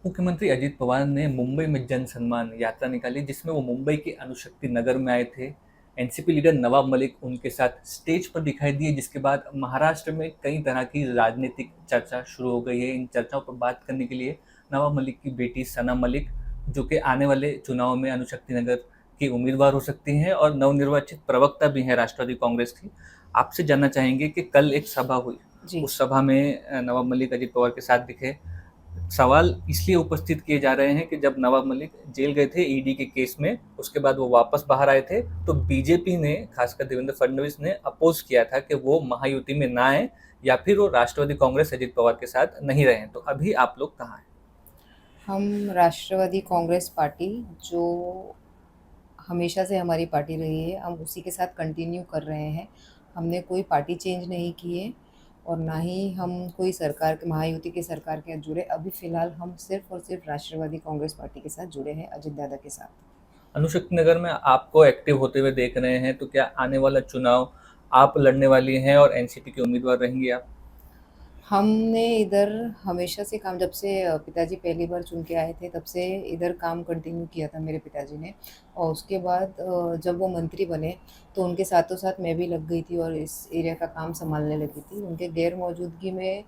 मुख्यमंत्री अजित पवार ने मुंबई में जन सम्मान यात्रा निकाली जिसमें वो मुंबई के अणुशक्ति नगर में आए थे। एनसीपी लीडर नवाब मलिक उनके साथ स्टेज पर दिखाई दिए, जिसके बाद महाराष्ट्र में कई तरह की राजनीतिक चर्चा शुरू हो गई है। इन चर्चाओं पर बात करने के लिए नवाब मलिक की बेटी सना मलिक, जो कि आने वाले चुनाव में अणुशक्ति नगर की उम्मीदवार हो सकती हैं और नवनिर्वाचित प्रवक्ता भी हैं राष्ट्रवादी कांग्रेस की, आपसे जानना चाहेंगे कि कल एक सभा हुई, जी। उस सभा में नवाब मलिक अजित पवार के साथ दिखे। सवाल इसलिए उपस्थित किए जा रहे हैं कि जब नवाब मलिक जेल गए थे ईडी के केस में, उसके बाद वो वापस बाहर आए थे, तो बीजेपी ने, खासकर देवेंद्र फडणवीस ने अपोज किया था कि वो महायुति में ना आए या फिर वो राष्ट्रवादी कांग्रेस अजित पवार के साथ नहीं रहे। तो अभी आप लोग कहाँ हैं? हम राष्ट्रवादी कांग्रेस पार्टी, जो हमेशा से हमारी पार्टी रही है, हम उसी के साथ कंटिन्यू कर रहे हैं। हमने कोई पार्टी चेंज नहीं की है और ना ही हम कोई सरकार के महायुति की सरकार के साथ जुड़े। अभी फ़िलहाल हम सिर्फ़ और सिर्फ़ राष्ट्रवादी कांग्रेस पार्टी के साथ जुड़े हैं, अजित दादा के साथ। अणुशक्ति नगर में आपको एक्टिव होते हुए देख रहे हैं, तो क्या आने वाला चुनाव आप लड़ने वाली हैं और एनसीपी के उम्मीदवार रहेंगी आप? हमने इधर हमेशा से काम, जब से पिताजी पहली बार चुन के आए थे तब से इधर काम कंटिन्यू किया था मेरे पिताजी ने। और उसके बाद जब वो मंत्री बने तो उनके साथों साथ मैं भी लग गई थी और इस एरिया का काम संभालने लगी थी। उनके गैर मौजूदगी में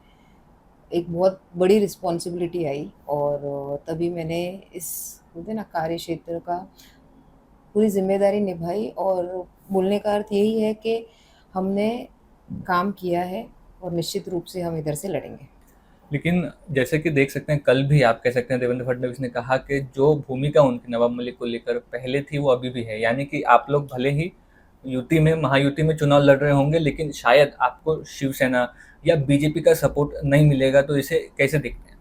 एक बहुत बड़ी रिस्पॉन्सिबिलिटी आई और तभी मैंने इस, बोलते हैं ना, कार्य क्षेत्र का पूरी ज़िम्मेदारी निभाई। और बोलने का अर्थ यही है कि हमने काम किया है और निश्चित रूप से हम इधर से लड़ेंगे। लेकिन जैसे कि देख सकते हैं, कल भी आप कह सकते हैं देवेंद्र फडणवीस ने कहा कि जो भूमिका उनकी नवाब मलिक को लेकर पहले थी वो अभी भी है, यानी कि आप लोग भले ही यूटी में, महायुति में चुनाव लड़ रहे होंगे, लेकिन शायद आपको शिवसेना या बीजेपी का सपोर्ट नहीं मिलेगा। तो इसे कैसे देखते हैं?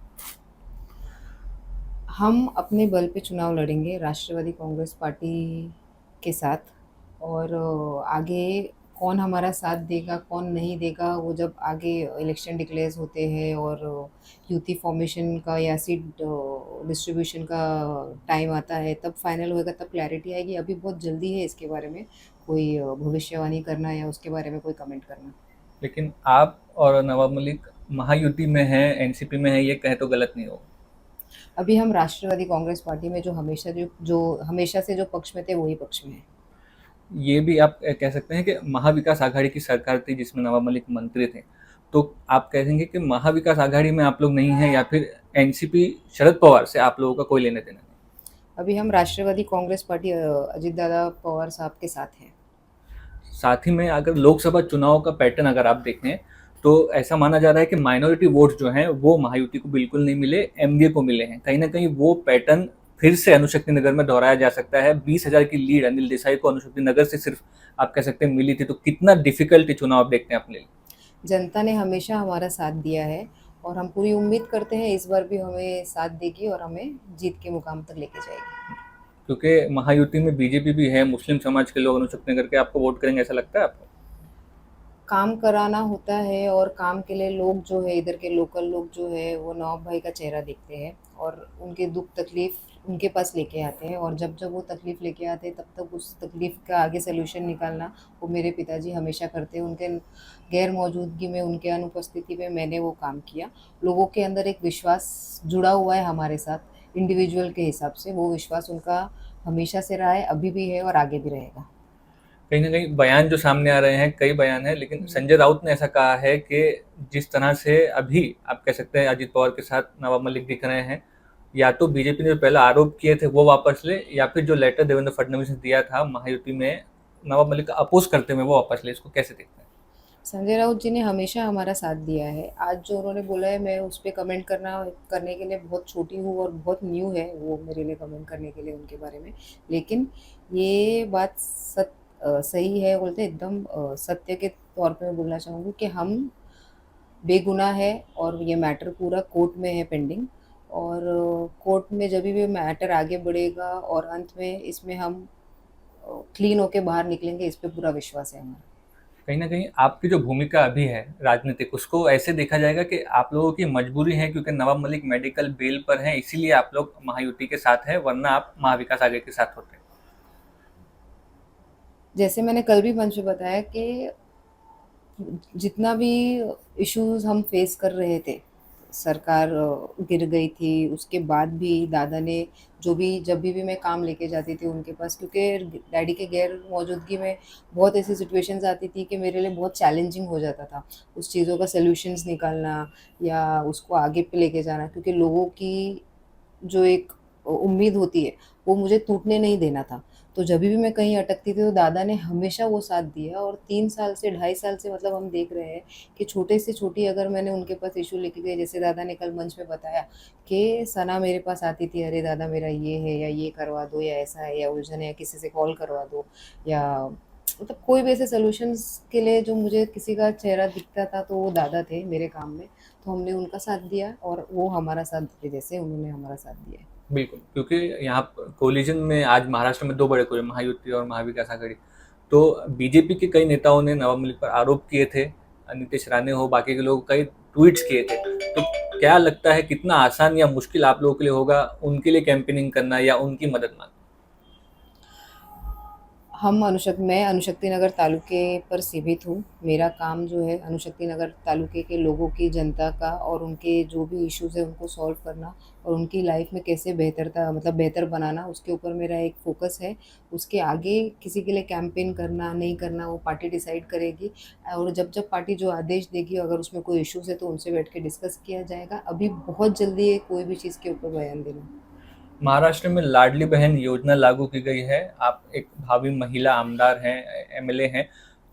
हम अपने बल पे चुनाव लड़ेंगे राष्ट्रवादी कांग्रेस पार्टी के साथ। और आगे कौन हमारा साथ देगा कौन नहीं देगा, वो जब आगे इलेक्शन डिक्लेयर होते हैं और यूटी फॉर्मेशन का या सीट डिस्ट्रीब्यूशन का टाइम आता है तब फाइनल होएगा, तब क्लैरिटी आएगी। अभी बहुत जल्दी है इसके बारे में कोई भविष्यवाणी करना या उसके बारे में कोई कमेंट करना। लेकिन आप और नवाब मलिक महायुति में हैं, एनसीपी में हैं, ये कहें तो गलत नहीं होगा। अभी हम राष्ट्रवादी कांग्रेस पार्टी में, जो हमेशा से जो पक्ष में थे वही पक्ष में है। ये भी आप कह सकते हैं कि महाविकास आघाड़ी की सरकार थी जिसमें नवाब मलिक मंत्री थे। तो आप कहेंगे कि महाविकास आघाड़ी में आप लोग नहीं हैं, या फिर एनसीपी शरद पवार से आप लोगों का कोई लेने देना नहीं? अभी हम राष्ट्रवादी कांग्रेस पार्टी अजित दादा पवार साहब के साथ हैं। साथ ही में अगर लोकसभा चुनाव का पैटर्न अगर आप देखें, तो ऐसा माना जा रहा है कि माइनॉरिटी वोट जो हैं वो महायुति को बिल्कुल नहीं मिले, एमडीए को मिले हैं। कहीं ना कहीं वो पैटर्न फिर से अणुशक्ति नगर में दोहराया जा सकता है। 20,000 की लीड अनिल देसाई को अणुशक्ति नगर से सिर्फ आप कह सकते हैं मिली थी। तो कितना डिफिकल्ट चुनाव आप देखते हैं अपने लिए? जनता ने हमेशा हमारा साथ दिया है और हम पूरी उम्मीद करते हैं इस बार भी हमें साथ देगी और हमें जीत के मुकाम तक लेके जाएगी। क्योंकि महायुति में बीजेपी भी है, मुस्लिम समाज के लोग अणुशक्ति नगर के आपको वोट करेंगे, ऐसा लगता है आपको? काम कराना होता है और काम के लिए लोग जो है, इधर के लोकल लोग जो है, वो नवाब भाई का चेहरा देखते हैं और उनके दुख तकलीफ उनके पास लेके आते हैं। और जब जब वो तकलीफ लेके आते हैं तब तक उस तकलीफ का आगे सोल्यूशन निकालना वो मेरे पिताजी हमेशा करते हैं। उनके गैर मौजूदगी में, उनके अनुपस्थिति में मैंने वो काम किया। लोगों के अंदर एक विश्वास जुड़ा हुआ है हमारे साथ इंडिविजुअल के हिसाब से, वो विश्वास उनका हमेशा से रहा है, अभी भी है और आगे भी रहेगा। कहीं न कहीं बयान जो सामने आ रहे हैं, कई बयान हैं, लेकिन संजय राउत ने ऐसा कहा है कि जिस तरह से अभी आप कह सकते हैं अजित पवार के साथ नवाब मलिक दिख रहे हैं, या तो बीजेपी ने जो पहले आरोप किए थे वो वापस ले, या फिर जो लेटर देवेंद्र फडणवीस ने दिया था महायुति में नवाब मलिक का अपोज करते हुए वो वापस ले। इसको कैसे देखते हैं? संजय राउत जी ने हमेशा हमारा साथ दिया है। आज जो उन्होंने बोला है, मैं उस पे कमेंट करने के लिए बहुत छोटी हूँ और बहुत न्यू है वो मेरे लिए कमेंट करने के लिए उनके बारे में। लेकिन ये बात सही है, बोलते हैं एकदम सत्य के तौर पे मैं बोलना चाहूँगी कि हम बेगुनाह है और ये मैटर पूरा कोर्ट में है पेंडिंग। और कोर्ट में जब भी मैटर आगे बढ़ेगा और अंत में इसमें हम क्लीन होके बाहर निकलेंगे, इस पे पूरा विश्वास है हमारा। कहीं न कहीं आपकी जो भूमिका अभी है राजनीतिक, उसको ऐसे देखा जाएगा कि आप लोगों की मजबूरी है, क्योंकि नवाब मलिक मेडिकल बेल पर हैं, इसीलिए आप लोग महायुति के साथ हैं, वरना आप महाविकास आघाड़ी के साथ होते। जैसे मैंने कल भी मंच पे बताया कि जितना भी इश्यूज हम फेस कर रहे थे सरकार गिर गई थी, उसके बाद भी दादा ने जब भी मैं काम लेके जाती थी उनके पास, क्योंकि डैडी के गैर मौजूदगी में बहुत ऐसी सिचुएशंस आती थी कि मेरे लिए बहुत चैलेंजिंग हो जाता था, उस चीज़ों का सॉल्यूशंस निकालना या उसको आगे पे लेके जाना, क्योंकि लोगों की जो एक उम्मीद होती है, वो मुझे टूटने नहीं देना था। तो जभी भी मैं कहीं अटकती थी तो दादा ने हमेशा वो साथ दिया, और 3 साल से 2.5 साल से मतलब हम देख रहे हैं कि छोटे से छोटी अगर मैंने उनके पास इश्यू लेके गई, जैसे दादा ने कल मंच में बताया कि सना मेरे पास आती थी, अरे दादा मेरा ये है या ये करवा दो या ऐसा है या उलझन है या किसी से कॉल करवा दो, या मतलब कोई भी ऐसे सॉल्यूशंस के लिए जो मुझे किसी का चेहरा दिखता था तो वो दादा थे मेरे काम में। तो हमने उनका साथ दिया और वो हमारा साथ देते, जैसे उन्होंने हमारा साथ दिया है। बिल्कुल, क्योंकि यहाँ कोलिजन में आज महाराष्ट्र में दो बड़े हुए, महायुति और महाविकास आघाड़ी। तो बीजेपी के कई नेताओं ने नवाब मलिक पर आरोप किए थे, नीतीश राणे हो, बाकी के लोग कई ट्वीट्स किए थे। तो क्या लगता है कितना आसान या मुश्किल आप लोगों के लिए होगा उनके लिए कैंपेनिंग करना या उनकी मदद मांगना? मैं अनुशक्ति नगर तालुके पर सीमित हूँ। मेरा काम जो है अनुशक्ति नगर तालुके के लोगों की, जनता का और उनके जो भी इश्यूज़ हैं उनको सॉल्व करना और उनकी लाइफ में कैसे बेहतर बनाना, उसके ऊपर मेरा एक फ़ोकस है। उसके आगे किसी के लिए कैंपेन करना, नहीं करना वो पार्टी डिसाइड करेगी, और जब पार्टी जो आदेश देगी अगर उसमें कोई इश्यूज़ है तो उनसे बैठ के डिस्कस किया जाएगा। अभी बहुत जल्दी है कोई भी चीज़ के ऊपर बयान देना। महाराष्ट्र में लाडली बहन योजना लागू की गई है। आप एक भावी महिला आमदार हैं, एमएलए हैं।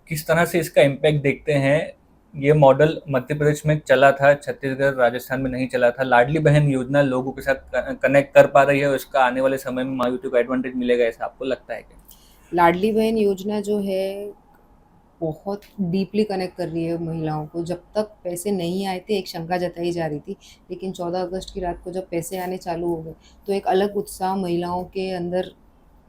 किस तरह से इसका इम्पैक्ट देखते हैं? ये मॉडल मध्य प्रदेश में चला था, छत्तीसगढ़, राजस्थान में नहीं चला था। लाडली बहन योजना लोगों के साथ कनेक्ट कर पा रही है और इसका आने वाले समय में महायुति को एडवांटेज मिलेगा, ऐसा आपको लगता है क्या? लाडली बहन योजना जो है बहुत डीपली कनेक्ट कर रही है महिलाओं को। जब तक पैसे नहीं आए थे एक शंका जताई जा रही थी, लेकिन 14 अगस्त की रात को जब पैसे आने चालू हो गए तो एक अलग उत्साह महिलाओं के अंदर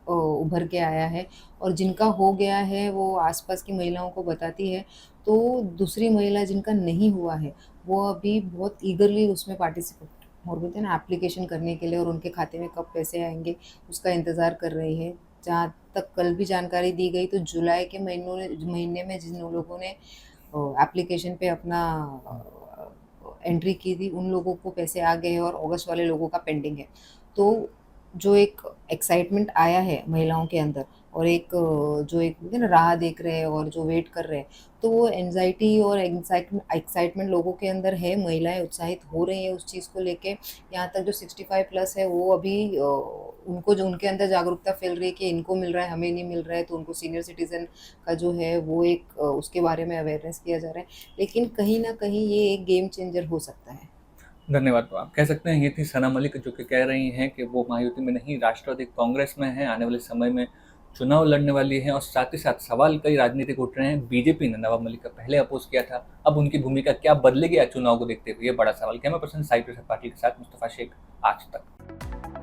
उभर के आया है, और जिनका हो गया है वो आसपास की महिलाओं को बताती है। तो दूसरी महिला जिनका नहीं हुआ है वो अभी बहुत ईगरली उसमें पार्टिसिपेट, और बोलते हैं ना, एप्लीकेशन करने के लिए, और उनके खाते में कब पैसे आएंगे उसका इंतज़ार कर रही है। जहाँ तक कल भी जानकारी दी गई तो जुलाई के महीने में जिन लोगों ने एप्लीकेशन पे अपना एंट्री की थी उन लोगों को पैसे आ गए हैं, और अगस्त वाले लोगों का पेंडिंग है। तो जो एक एक्साइटमेंट आया है महिलाओं के अंदर, और एक जो एक बोलते हैं ना राह देख रहे हैं और जो वेट कर रहे हैं, तो वो एंजाइटी और एक्साइटमेंट लोगों के अंदर है। महिलाएं उत्साहित हो रही हैं उस चीज़ को लेके। यहाँ तक जो 65 प्लस है वो अभी उनको जो उनके अंदर जागरूकता फैल रही है कि इनको मिल रहा है हमें नहीं मिल रहा है, तो उनको सीनियर सिटीज़न का जो है वो एक उसके बारे में अवेयरनेस किया जा रहा है। लेकिन कहीं ना कहीं ये एक गेम चेंजर हो सकता है। धन्यवाद। तो आप कह सकते हैं ये थी सना मलिक, जो कि कह रही हैं कि वो महायुति में नहीं, राष्ट्रवादी कांग्रेस में है, आने वाले समय में चुनाव लड़ने वाली हैं। और साथ ही साथ सवाल कई राजनीतिक उठ रहे हैं। बीजेपी ने नवाब मलिक का पहले अपोज किया था, अब उनकी भूमिका क्या बदलेगी चुनाव को देखते हुए, ये बड़ा सवाल। कैमरा पर्सन साहिब पाटिल के साथ मुस्तफा शेख, आज तक।